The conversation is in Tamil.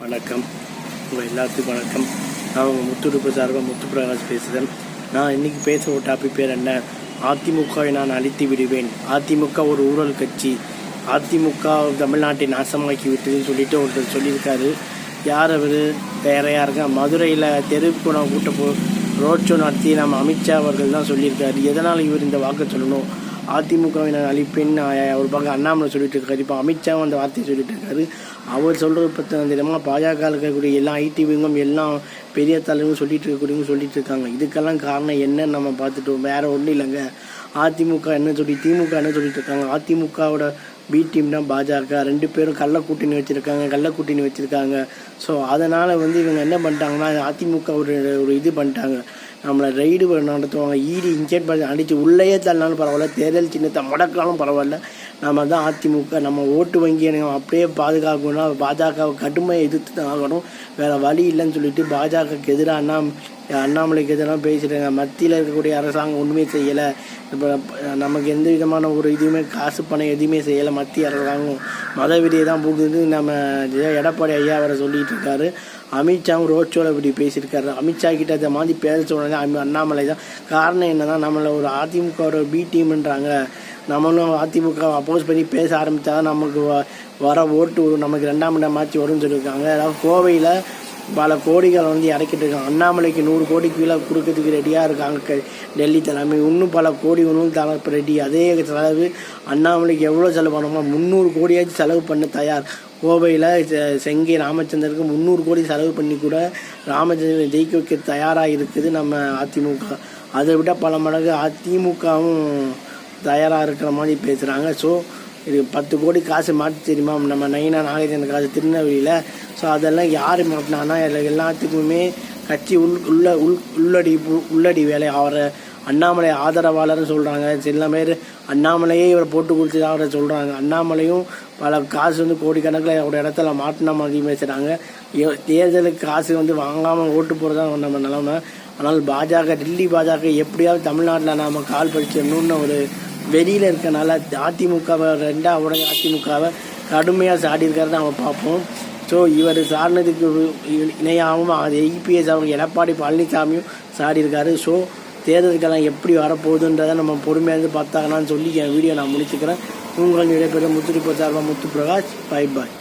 வணக்கம். உங்கள் எல்லாத்துக்கும் வணக்கம். நான் உங்கள் முத்துடுப்பு சார்பாக முத்துப்பிரகாஷ் பேசுகிறேன். நான் இன்றைக்கி பேச ஒரு டாபிக் பேர் என்ன, அதிமுகவை நான் அழித்து விடுவேன். அதிமுக ஒரு ஊழல் கட்சி, அதிமுக தமிழ்நாட்டை நாசமாக்கி விட்டதுன்னு சொல்லிட்டு ஒருத்தர் சொல்லியிருக்காரு. யார் அவர்? வேற யாருங்க? மதுரையில் தெருக்கூட கூட்ட ரோட் ஷோ நடத்தி நம்ம அமித்ஷா அவர்கள் தான் சொல்லியிருக்காரு. எதனால் இவர் இந்த வாக்கு சொல்லணும்? அதிமுகவை நான் அழிப்பேன் ஒரு பக்கம் அண்ணாமலை சொல்லிட்டு இருக்காரு. இப்போ அமித்ஷாவும் அந்த வார்த்தையை சொல்லிட்டு இருக்காரு. அவர் சொல்கிறது பற்றி தெரியுமா? பாஜக இருக்கக்கூடிய எல்லா ஐடிவிங்கும் எல்லாம் பெரிய தலைவரும் சொல்லிட்டு இருக்காங்க. இதுக்கெல்லாம் காரணம் என்னன்னு நம்ம பார்த்துட்டோம். வேற ஒன்றும் இல்லைங்க. அதிமுக என்ன திமுக என்ன சொல்லிட்டு இருக்காங்க. அதிமுகவோட பி டீம் தான் பாஜக. ரெண்டு பேரும் கள்ள கூட்டணி வச்சுருக்காங்க. ஸோ அதனால் இவங்க என்ன பண்ணிட்டாங்கன்னா, அதிமுக ஒரு இது பண்ணிட்டாங்க. நம்மளை ரைடு நடத்துவாங்க. இன்ஜெக்ட் பண்ணி அடித்து உள்ளேயே தள்ளினாலும் பரவாயில்ல, தேர்தல் சின்னத்தை முடக்காலும் பரவாயில்ல, நம்ம தான் அதிமுக, நம்ம ஓட்டு வங்கியை அப்படியே பாதுகாக்கணும்னா பாஜகவை கடுமையாக எதிர்த்து தான் ஆகணும். வேறு வழி இல்லைன்னு சொல்லிட்டு பாஜகவுக்கு எதிராக அண்ணாமலைக்கு எதிராக பேசிட்டாங்க. மத்தியில் இருக்கக்கூடிய அரசாங்கம் ஒன்றுமே செய்யலை. இப்போ நமக்கு எந்த விதமான ஒரு இதுவுமே காசு பணம் எதுவுமே செய்யலை. மத்திய அரசாங்கம் மத விதியை தான் போகுது நம்ம எடப்பாடி ஐயா அவரை சொல்லிகிட்டு இருக்காரு. அமித்ஷாவும் ரோட் ஷோவில் இப்படி பேசியிருக்காரு. அமித்ஷா கிட்ட அதை மாதிரி பேச சொன்னது அண்ணாமலை தான். காரணம் என்னன்னா, நம்மளை ஒரு அதிமுக ஒரு பி டீம்ன்றாங்க. நம்மளும் அதிமுக அப்போஸ் பண்ணி பேச ஆரம்பித்தா நமக்கு வர ஓட்டு நமக்கு 2ஆம் இடம் மாற்றி வரும்னு சொல்லியிருக்காங்க. அதாவது கோவையில் பல கோடிகள் இறக்கிட்டு இருக்காங்க. அண்ணாமலைக்கு 100 கோடி கீழே கொடுக்கறதுக்கு ரெடியாக இருக்காங்க டெல்லி தலைமை. இன்னும் பல கோடி தரப்பு ரெடி. அதே செலவு அண்ணாமலைக்கு எவ்வளோ செலவு பண்ணணுமோ 300 கோடியாச்சும் செலவு பண்ண தயார். கோவையில் செங்கை ராமச்சந்திரனுக்கு 300 கோடி செலவு பண்ணி கூட ராமச்சந்திரன் ஜெயிக்க வைக்க தயாராக இருக்குது நம்ம அதிமுக. அதை விட பல மடங்கு அதிமுகவும் தயாராக இருக்கிற மாதிரி பேசுகிறாங்க. ஸோ இது 10 கோடி காசு மாற்றி தெரியுமா நம்ம நைனா நாகேந்திரன் காசு திருநெல்வேலியில். ஸோ அதெல்லாம் யார் மாட்டினான்னா எல்லாத்துக்குமே கட்சி உள்ளடி வேலை. அவரை அண்ணாமலை ஆதரவாளர்னு சொல்கிறாங்க. சில பேர் அண்ணாமலையே இவரை போட்டு கொடுத்து அவரை சொல்கிறாங்க. அண்ணாமலையும் பல காசு கோடிக்கணக்கில் அவரோட இடத்துல மாட்டின மாதிரி பேசுகிறாங்க. தேர்தலுக்கு காசு வாங்காமல் ஓட்டு போகிறதா நம்ம நிலைமை. ஆனால் டெல்லி பாஜக எப்படியாவது தமிழ்நாட்டில் நாம் கால் படிச்சிடணும்னு ஒரு வெளியில் இருக்கனால அதிமுகவை 2ஆம் உடனே அதிமுகவை கடுமையாக சாடியிருக்காரு நம்ம பார்ப்போம். ஸோ இவர் சாடினதுக்கு இணையாகவும் ஐபிஎஸ் அவங்க எடப்பாடி பழனிசாமியும் சாடியிருக்காரு. ஸோ தேர்தலுக்கெல்லாம் எப்படி வரப்போகுதுன்றதை நம்ம பொறுமையாக பார்த்தாங்கன்னு சொல்லி என் வீடியோ நான் முடிச்சுக்கிறேன். உங்கள் இடைப்பெற முத்துடுப்பு சார்பாக முத்துப்பிரகாஷ். Bye bye.